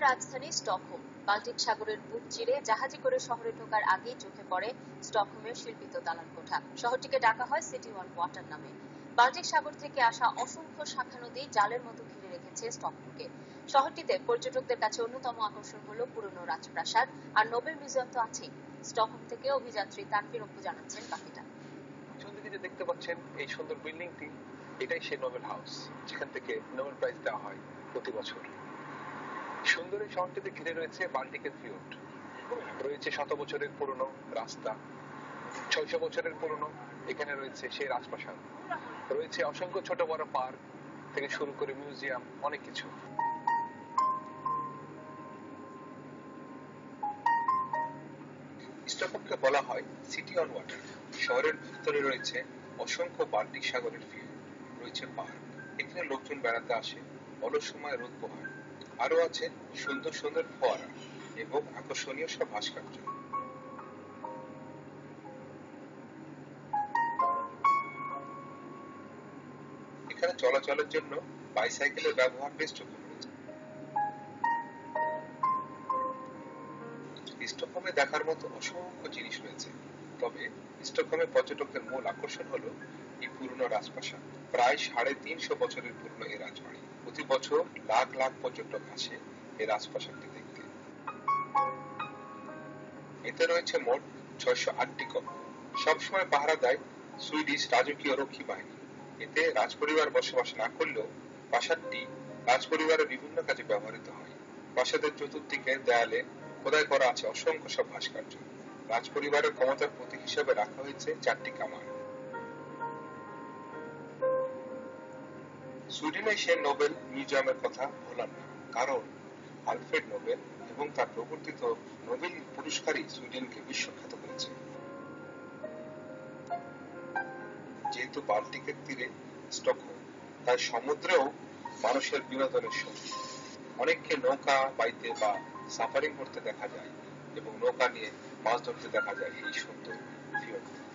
রাজধানী Stockholm. Baltic সাগরের বুক চিরে জাহাজে করে শহরে ঢোকার আগেই চোখে পড়ে স্টকহোমের শিল্পিত দালান কোঠা। শহরটিকে ডাকা হয় সিটি অন ওয়াটার নামে। বাল্টিক সাগর থেকে আসা অসংখ্য শাখা নদী জালের মতো ঘিরে রেখেছে স্টকহোমকে। শহরটিতে পর্যটকদের কাছে অন্যতম আকর্ষণ হলো পুরনো রাজপ্রাসাদ আর নোবেল মিউজিয়াম তো আছেই। স্টকহোম থেকে অভিযাত্রী তানভীর অপু জানাচ্ছেন বাকিটা। পিছনদিকে যে দেখতে পাচ্ছেন এই সুন্দর বিল্ডিংটি, এটাই সেই নোবেল হাউস, যেখান থেকে নোবেল প্রাইজ দেওয়া হয় প্রতি বছর। সুন্দর এই শহরটিতে ঘিরে রয়েছে বাল্টিকের ফিওর্ড, রয়েছে 100 বছরের পুরনো রাস্তা, 600 বছরের পুরনো এখানে রয়েছে সেই রাজপ্রাসাদ, রয়েছে অসংখ্য ছোট বড় পার্ক থেকে শুরু করে মিউজিয়াম, অনেক কিছু। স্টকহোমকে বলা হয় সিটি অন ওয়াটার। শহরের ভিতরে রয়েছে অসংখ্য বাল্টিক সাগরের ফিওর্ড, রয়েছে পার্ক, এখানে লোকজন বেড়াতে আসে, অলস সময় রোদ পোহায়। আরো আছে সুন্দর সুন্দর ফোয়ারা এবং আকর্ষণীয় সব ভাস্কর্য। এখানে চলাচলের জন্য বাইসাইকেলের ব্যবহার বেশ ঝুঁকিপূর্ণ। স্টকহোমে দেখার মতো অসংখ্য জিনিস রয়েছে, তবে স্টকহোমে পর্যটকদের মূল আকর্ষণ হলো এই পুরনো রাজপ্রাসাদ। প্রায় 350 বছরের পুরনো এই রাজবাড়ি। প্রতি বছর লাখ লাখ পর্যটক আসে এই রাজপ্রাসাদটি দেখতে। এতে রয়েছে মোট 608টি কক্ষ। সবসময় পাহারা দেয় সুইডিশ রাজকীয় রক্ষী বাহিনী। এতে রাজপরিবার বসবাস না করলেও প্রাসাদটি রাজপরিবারের বিভিন্ন কাজে ব্যবহৃত হয়। প্রাসাদের চতুর্দিকে দেয়ালে খোদাই করা আছে অসংখ্য সব ভাস্কর্য। রাজপরিবারের ক্ষমতার প্রতীক হিসেবে রাখা হয়েছে 4টি কামান। সুইডেনে সে নোবেল মিউজিয়ামের কথা বললাম না, কারণ আলফ্রেড নোবেল এবং তার প্রবর্তিত নোবেল পুরস্কারই সুইডেনকে বিশ্বখ্যাত করেছে। যেহেতু বাল্টিকের তীরে স্টকহোম, তাই সমুদ্রেও মানুষের বিনোদনের সঙ্গী। অনেককে নৌকা বাইতে বা সাফারিং করতে দেখা যায় এবং নৌকা নিয়ে মাছ ধরতে দেখা যায় এই সুন্দর ফিওর্ডে।